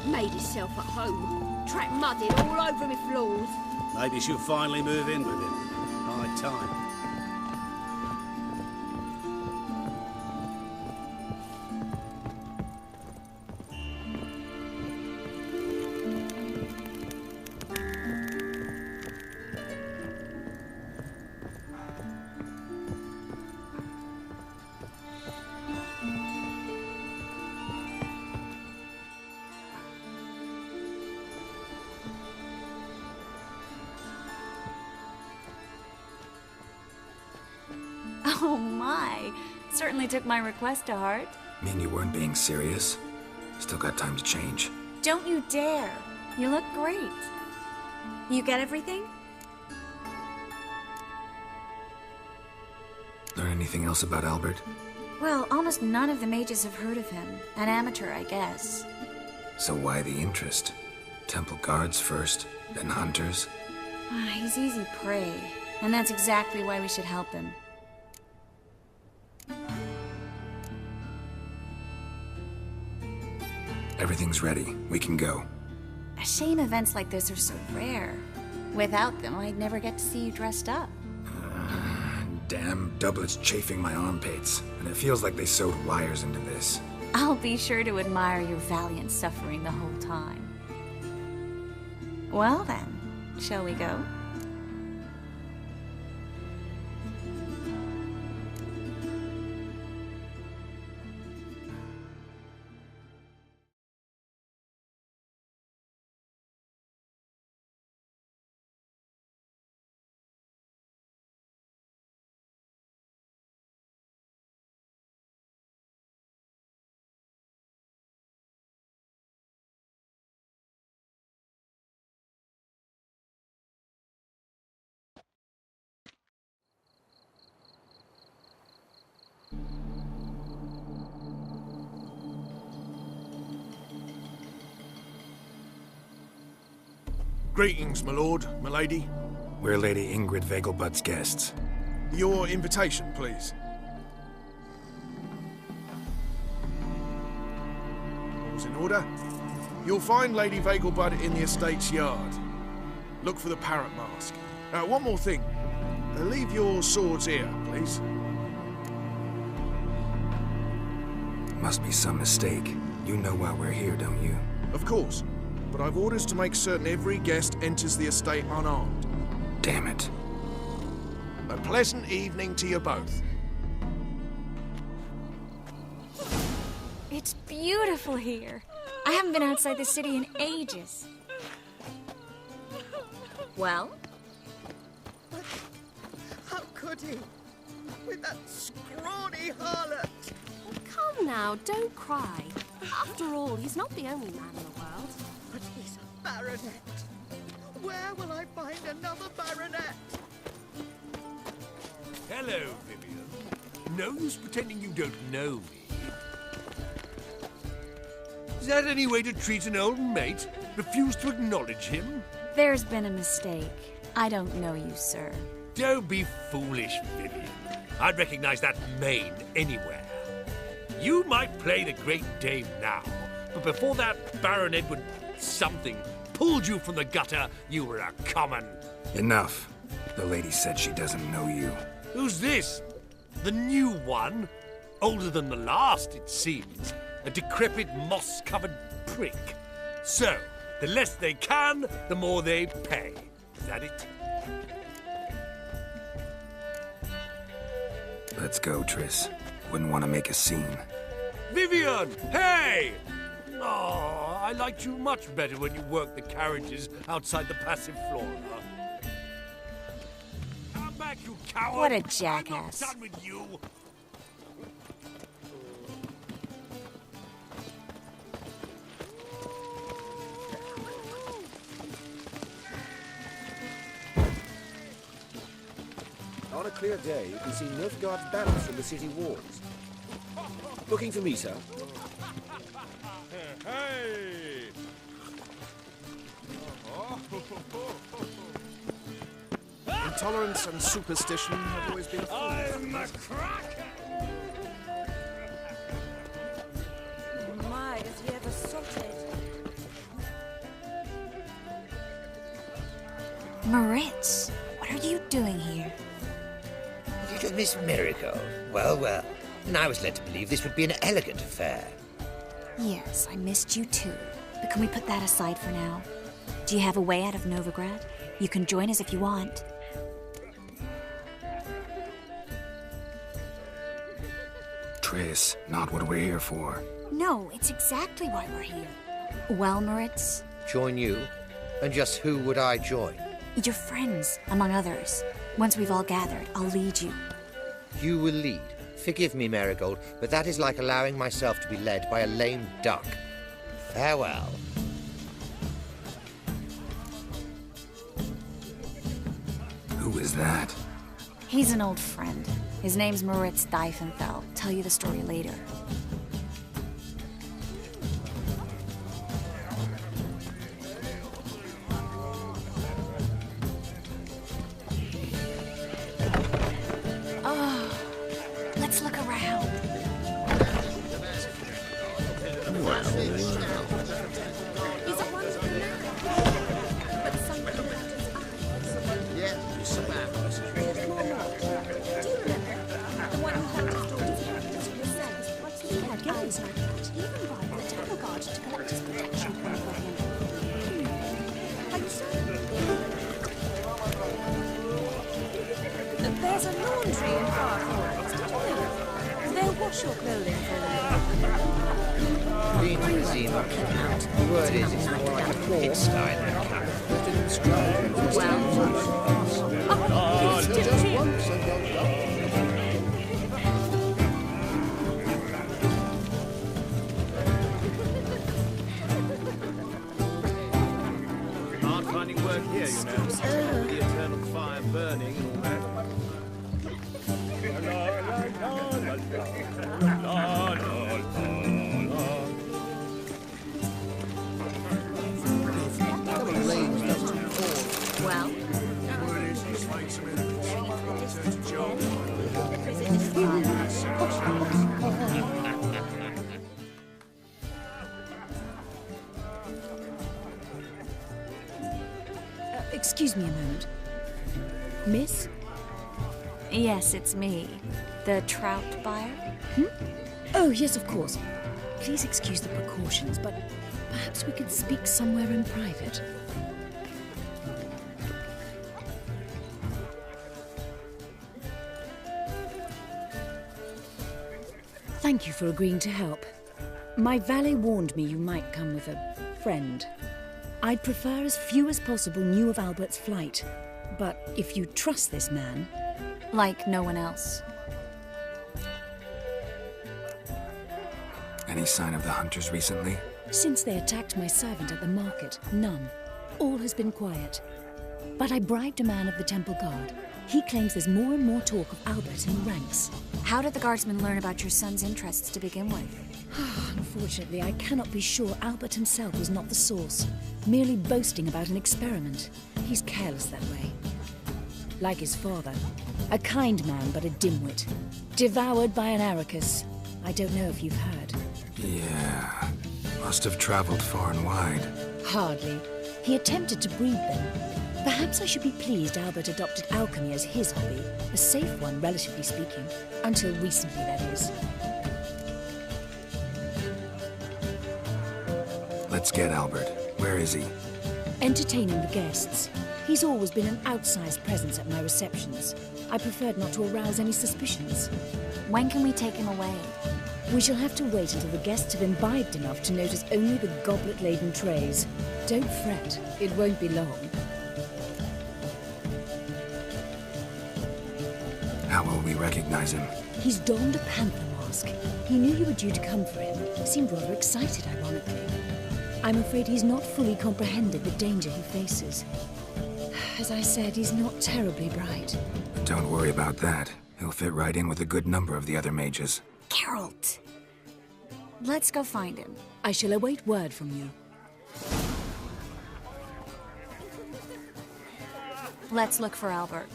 Made himself at home. Track mudded all over me floors. Maybe she'll finally move in with him. High time. Oh my, certainly took my request to heart. Mean you weren't being serious? Still got time to change. Don't you dare. You look great. You get everything? Learn anything else about Albert? Well, almost none of the mages have heard of him. An amateur, I guess. So why the interest? Temple guards first, then hunters? He's easy prey, and that's exactly why we should help him. Everything's ready. We can go. A shame events like this are so rare. Without them, I'd never get to see you dressed up. Damn doublets chafing my armpits, and it feels like they sewed wires into this. I'll be sure to admire your valiant suffering the whole time. Well then, shall we go? Greetings, my lord, my lady. We're Lady Vegelbud's guests. Your invitation, please. All's in order. You'll find Lady Vegelbud in the estate's yard. Look for the parrot mask. One more thing. Leave your swords here, please. Must be some mistake. You know why we're here, don't you? Of course. But I've orders to make certain every guest enters the estate unarmed. Damn it. A pleasant evening to you both. It's beautiful here. I haven't been outside the city in ages. Well? How could he? With that scrawny harlot! Come now, don't cry. After all, he's not the only man in the world. But he's a baronet. Where will I find another baronet? Hello, Vivian. No use pretending you don't know me. Is that any way to treat an old mate? Refuse to acknowledge him? There's been a mistake. I don't know you, sir. Don't be foolish, Vivian. I'd recognize that mane anywhere. You might play the great dame now, but before that Baron Edward something pulled you from the gutter, you were a common. Enough. The lady said she doesn't know you. Who's this? The new one? Older than the last, it seems. A decrepit, moss-covered prick. So, the less they can, the more they pay. Is that it? Let's go, Triss. Wouldn't want to make a scene. Vivian! Hey! Oh, I liked you much better when you worked the carriages outside the passive flora. Come back, you coward! What a jackass. I'm not done with you! On a clear day, you can see Nilfgaard's banners from the city walls. Looking for me, sir? intolerance and superstition have always been I'm a cracker! My, is he ever sorted? Moritz, what are you doing here? Little Miss Miracle. Well, well. And I was led to believe this would be an elegant affair. Yes, I missed you too. But can we put that aside for now? Do you have a way out of Novigrad? You can join us if you want. Triss, not what we're here for. No, it's exactly why we're here. Well, Moritz? Join you? And just who would I join? Your friends, among others. Once we've all gathered, I'll lead you. You will lead. Forgive me, Marigold, but that is like allowing myself to be led by a lame duck. Farewell. Who is that? He's an old friend. His name's Moritz Diefenfeld. Tell you the story later. Oh, let's look around. He's a wonderful man. But something about his eyes. Do you remember? The one who held his daughter's hand for yourselves. What's he had eyes like that? He even bribed the temple guard to collect his protection for him. Are you certain? There's a laundry in Far Forest. Did you know? They'll wash your clothing for them. Clean cuisine. The word is, it's more like a pigsty than a camp. Well, he's still here. Hard finding work here, you know. The eternal fire burning and all that. Well, excuse me a moment. Miss? Yes, it's me. The trout buyer? Oh, yes, of course. Please excuse the precautions, but perhaps we could speak somewhere in private. Thank you for agreeing to help. My valet warned me you might come with a friend. I'd prefer as few as possible knew of Albert's flight, but if you trust this man... Like no one else. Any sign of the hunters recently? Since they attacked my servant at the market, none. All has been quiet. But I bribed a man of the Temple Guard. He claims there's more and more talk of Albert in the ranks. How did the guardsmen learn about your son's interests to begin with? Unfortunately, I cannot be sure Albert himself was not the source, merely boasting about an experiment. He's careless that way. Like his father, a kind man but a dimwit. Devoured by an Arrakis. I don't know if you've heard. Yeah, must have traveled far and wide. Hardly. He attempted to breed them. Perhaps I should be pleased Albert adopted alchemy as his hobby, a safe one, relatively speaking. Until recently, that is. Let's get Albert. Where is he? Entertaining the guests. He's always been an outsized presence at my receptions. I preferred not to arouse any suspicions. When can we take him away? We shall have to wait until the guests have imbibed enough to notice only the goblet-laden trays. Don't fret, it won't be long. How will we recognize him? He's donned a panther mask. He knew you were due to come for him. Seemed rather excited, ironically. I'm afraid he's not fully comprehended the danger he faces. As I said, he's not terribly bright. Don't worry about that. He'll fit right in with a good number of the other mages. Geralt! Let's go find him. I shall await word from you. Let's look for Albert.